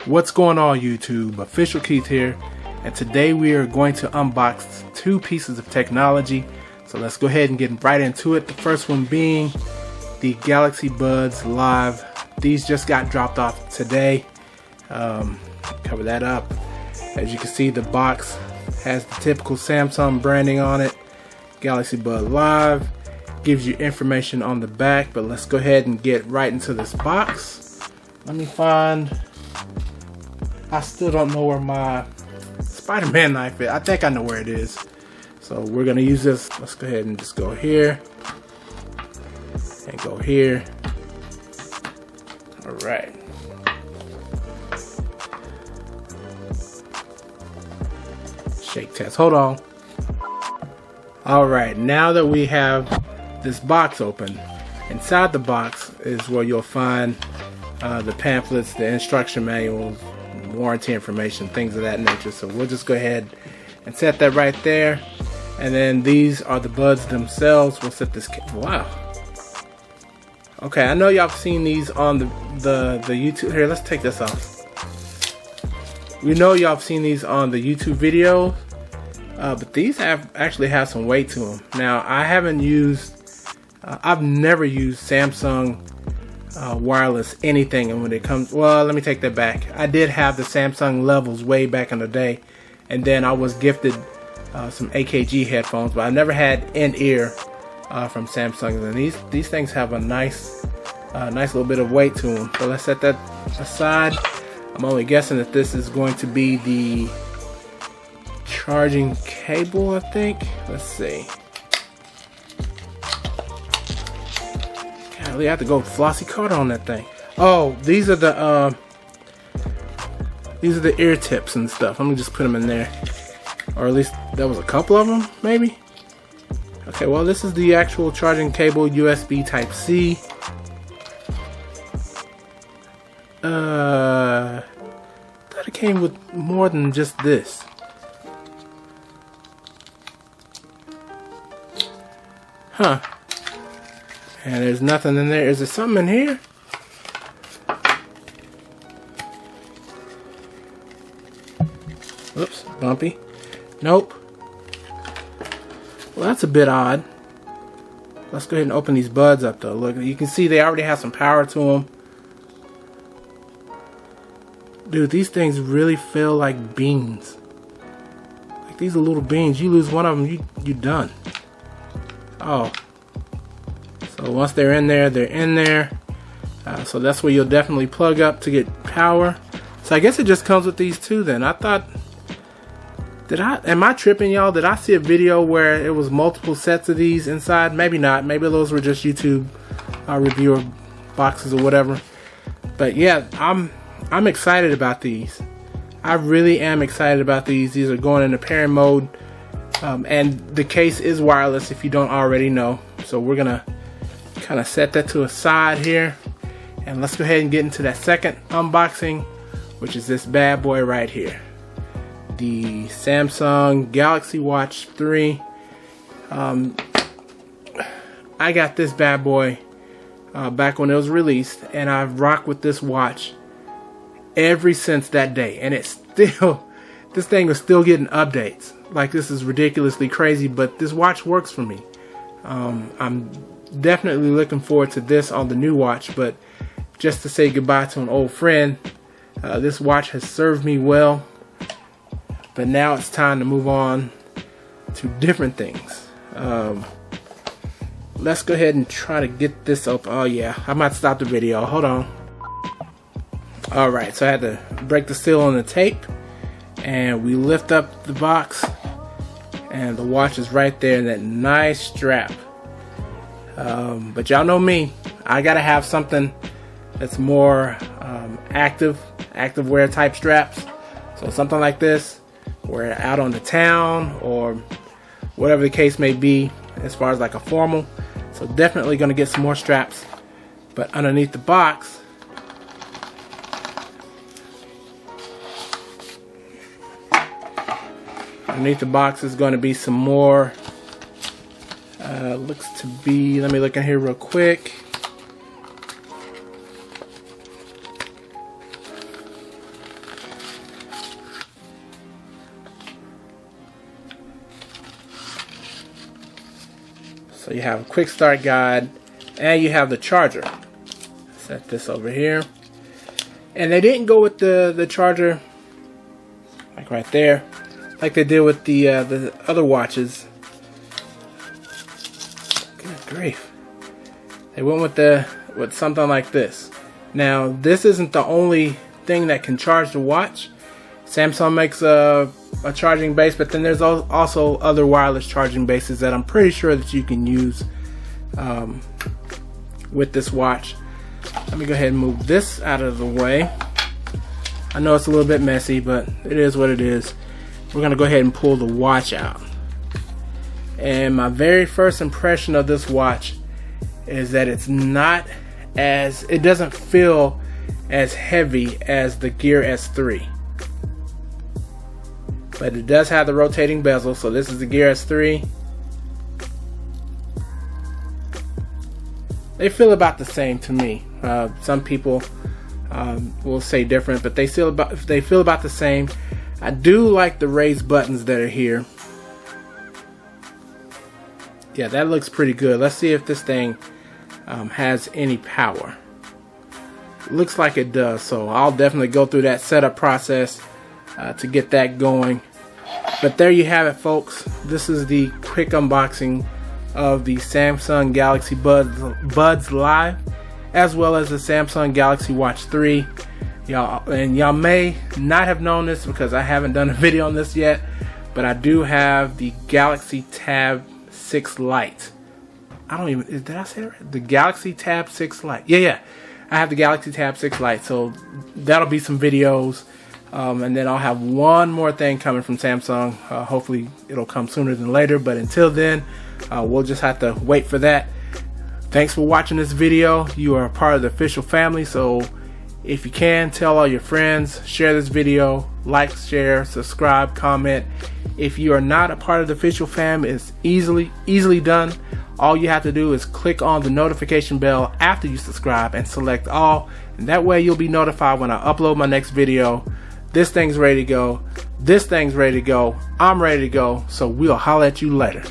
What's going on, YouTube? Official Keith here, and today we are going to unbox two pieces of technology. So let's go ahead and get right into it. The first one being the Galaxy Buds Live. These just got dropped off today. Cover that up. As you can see, the box has the typical Samsung branding on it. Galaxy Bud Live gives you information on the back, but let's go ahead and get right into this box. Let me find. I still don't know where my Spider-Man knife is. I think I know where it is. So we're gonna use this. Let's go ahead and just go here and go here. All right. Shake test. Hold on. All right. Now that we have this box open, inside the box is where you'll find the pamphlets, the instruction manuals, warranty information, things of that nature. So we'll just go ahead and set that right there. And then these are the buds themselves. We'll set this. Wow. Okay, I know y'all have seen these on the YouTube. Here, let's take this off. We know y'all have seen these on the YouTube video, but these actually have some weight to them. Now, I haven't used. I've never used Samsung wireless anything, and when it comes, well, let me take that back. I did have the Samsung levels way back in the day, and then I was gifted some AKG headphones, but I never had in-ear from Samsung. And these things have a nice little bit of weight to them. So let's set that aside. I'm only guessing that this is going to be the charging cable, I think. Let's see. I have to go flossy card on that thing. Oh, these are the ear tips and stuff. Let me just put them in there, or at least there was a couple of them, maybe. Okay, well, this is the actual charging cable, USB Type C. Thought it came with more than just this. Huh. And there's nothing in there. Is there something in here? Oops, bumpy. Nope. Well, that's a bit odd. Let's go ahead and open these buds up though. Look, you can see they already have some power to them. Dude, these things really feel like beans. Like these are little beans. You lose one of them, you done. Oh. So once they're in there, they're in there. So that's where you'll definitely plug up to get power. So I guess it just comes with these two then. I thought, am I tripping, y'all? Did I see a video where it was multiple sets of these inside? Maybe not. Maybe those were just YouTube reviewer boxes or whatever. But yeah, I'm excited about these. I really am excited about these. These are going into pairing mode. And the case is wireless if you don't already know. So we're gonna kind of set that to a side here, and let's go ahead and get into that second unboxing, which is this bad boy right here, the Samsung Galaxy Watch 3. I got this bad boy back when it was released, and I've rocked with this watch ever since that day, and it's still, this thing is still getting updates. Like, this is ridiculously crazy, but this watch works for me. I'm definitely looking forward to this on the new watch, but just to say goodbye to an old friend, this watch has served me well, but now it's time to move on to different things. Let's go ahead and try to get this open. Oh yeah, I might stop the video. Hold on. Alright, so I had to break the seal on the tape, and we lift up the box, and the watch is right there in that nice strap. But y'all know me, I gotta have something that's more active wear type straps. So something like this, we're out on the town or whatever the case may be, as far as like a formal. So definitely gonna get some more straps. But underneath the box, is going to be some more looks to be, let me look in here real quick. So you have a quick start guide, and you have the charger. Set this over here. And they didn't go with the charger like right there, like they did with the other watches. Good grief! They went with something like this. Now this isn't the only thing that can charge the watch. Samsung makes a charging base, but then there's also other wireless charging bases that I'm pretty sure that you can use with this watch. Let me go ahead and move this out of the way. I know it's a little bit messy, but it is what it is. We're gonna go ahead and pull the watch out. And my very first impression of this watch is that it doesn't feel as heavy as the Gear S3. But it does have the rotating bezel, so this is the Gear S3. They feel about the same to me. Some people will say different, but they feel about the same. I do like the raised buttons that are here. Yeah, that looks pretty good. Let's see if this thing has any power. Looks like it does, so I'll definitely go through that setup process to get that going. But there you have it, folks. This is the quick unboxing of the Samsung Galaxy Buds Live, as well as the Samsung Galaxy Watch 3. Y'all may not have known this because I haven't done a video on this yet, but I do have the Galaxy Tab 6 Lite. Did I say it right? The Galaxy Tab 6 Lite. Yeah. I have the Galaxy Tab 6 Lite, so that'll be some videos. And then I'll have one more thing coming from Samsung. Hopefully it'll come sooner than later, but until then, we'll just have to wait for that. Thanks for watching this video. You are a part of the official family, so if you can, tell all your friends, share this video, like, share, subscribe, comment. If you are not a part of the official fam, it's easily done. All you have to do is click on the notification bell after you subscribe and select all, and that way you'll be notified when I upload my next video. This thing's ready to go. This thing's ready to go. I'm ready to go. So we'll holler at you later.